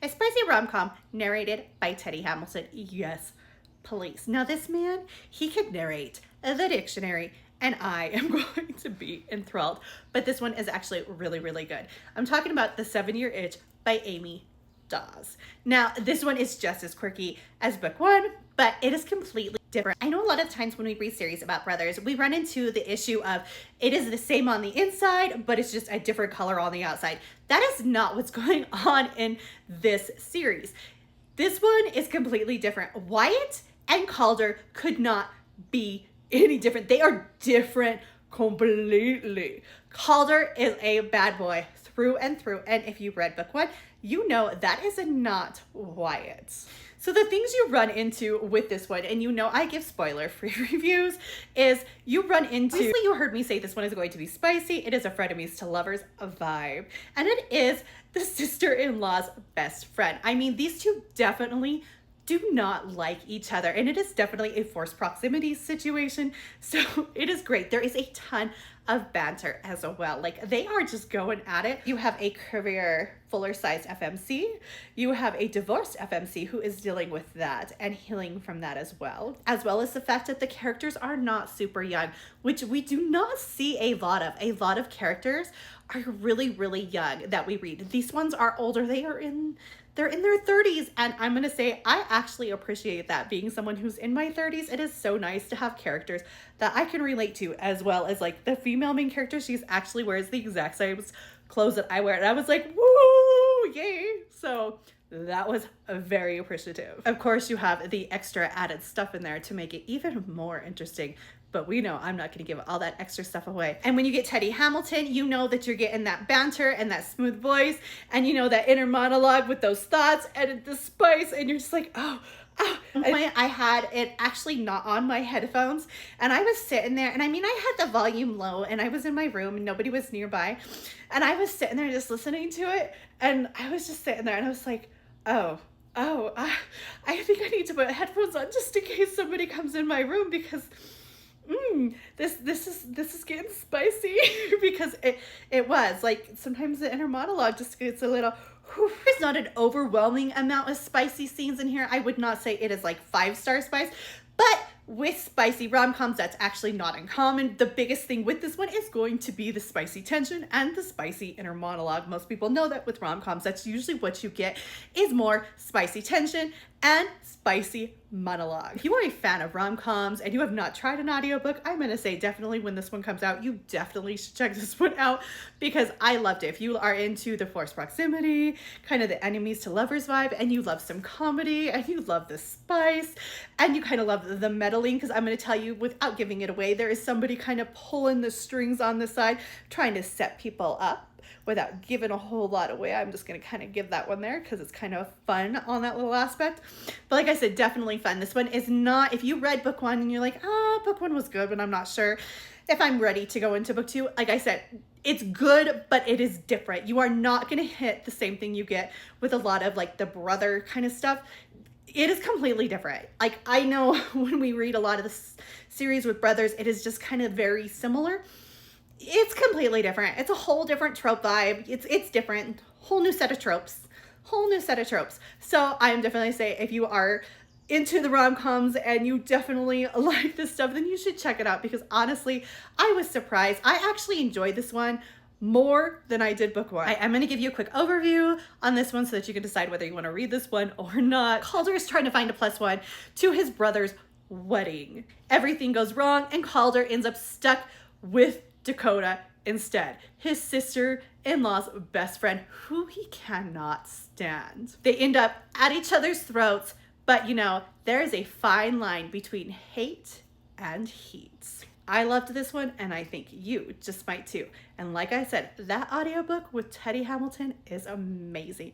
a spicy rom-com narrated by Teddy Hamilton. Yes, please. Now this man, he could narrate the dictionary and I am going to be enthralled. But this one is actually really, really good. I'm talking about The 7-Year Itch by Amy Dawes. Now, this one is just as quirky as book one, but it is completely different. I know a lot of times when we read series about brothers, we run into the issue of it is the same on the inside, but it's just a different color on the outside. That is not what's going on in this series. This one is completely different. Wyatt and Calder could not be any different. They are different completely. Calder is a bad boy through and through, and if you read book one, you know that is not Wyatt. So the things you run into with this one, and you know I give spoiler-free reviews, is you run into, obviously you heard me say this one is going to be spicy. It is a frenemies to lovers vibe, and it is the sister-in-law's best friend. I mean, these two definitely do not like each other, and it is definitely a forced proximity situation, so it is great. There is a ton of banter as well. Like, they are just going at it. You have a career fuller-sized FMC. You have a divorced FMC who is dealing with that and healing from that as well as the fact that the characters are not super young, which we do not see a lot of. A lot of characters are really, really young that we read. These ones are older. They're in their 30s, and I'm gonna say I actually appreciate that. Being someone who's in my 30s, it is so nice to have characters that I can relate to, as well as like the female main character. She's actually wears the exact same clothes that I wear, and I was like, woo, yay. So that was very appreciative. Of course, you have the extra added stuff in there to make it even more interesting, but we know I'm not going to give all that extra stuff away. And when you get Teddy Hamilton, you know that you're getting that banter and that smooth voice, and you know that inner monologue with those thoughts and the spice, and you're just like, oh. I had it actually not on my headphones, and I was sitting there, and I mean, I had the volume low, and I was in my room, and nobody was nearby, and I was sitting there just listening to it, and I was just sitting there, and I was like, I think I need to put headphones on just in case somebody comes in my room, because this is getting spicy. Because it was like, sometimes the inner monologue just gets a little whew. There's not an overwhelming amount of spicy scenes in here. I would not say it is like 5-star spice, but with spicy rom-coms, that's actually not uncommon. The biggest thing with this one is going to be the spicy tension and the spicy inner monologue. Most people know that with rom-coms, that's usually what you get, is more spicy tension and spicy monologue. If you are a fan of rom-coms and you have not tried an audiobook, I'm gonna say definitely when this one comes out, you definitely should check this one out, because I loved it. If you are into the forced proximity, kind of the enemies to lovers vibe, and you love some comedy, and you love the spice, and you kind of love the meddling, because I'm gonna tell you, without giving it away, there is somebody kind of pulling the strings on the side, trying to set people up without giving a whole lot away. I'm just going to kind of give that one there because it's kind of fun on that little aspect. But like I said, definitely fun. This one is not, if you read book one and you're like, book one was good, but I'm not sure if I'm ready to go into book two. Like I said, it's good, but it is different. You are not going to hit the same thing you get with a lot of like the brother kind of stuff. It is completely different. Like, I know when we read a lot of this series with brothers, it is just kind of very similar. It's completely different. It's a whole different trope vibe. It's different. Whole new set of tropes. So I'm definitely say, if you are into the rom-coms and you definitely like this stuff, then you should check it out, because honestly, I was surprised. I actually enjoyed this one more than I did book one. I am going to give you a quick overview on this one so that you can decide whether you want to read this one or not. Calder is trying to find a +1 to his brother's wedding. Everything goes wrong, and Calder ends up stuck with Dakota instead, his sister-in-law's best friend, who he cannot stand. They end up at each other's throats, but you know, there is a fine line between hate and heat. I loved this one, and I think you just might too. And like I said, that audiobook with Teddy Hamilton is amazing.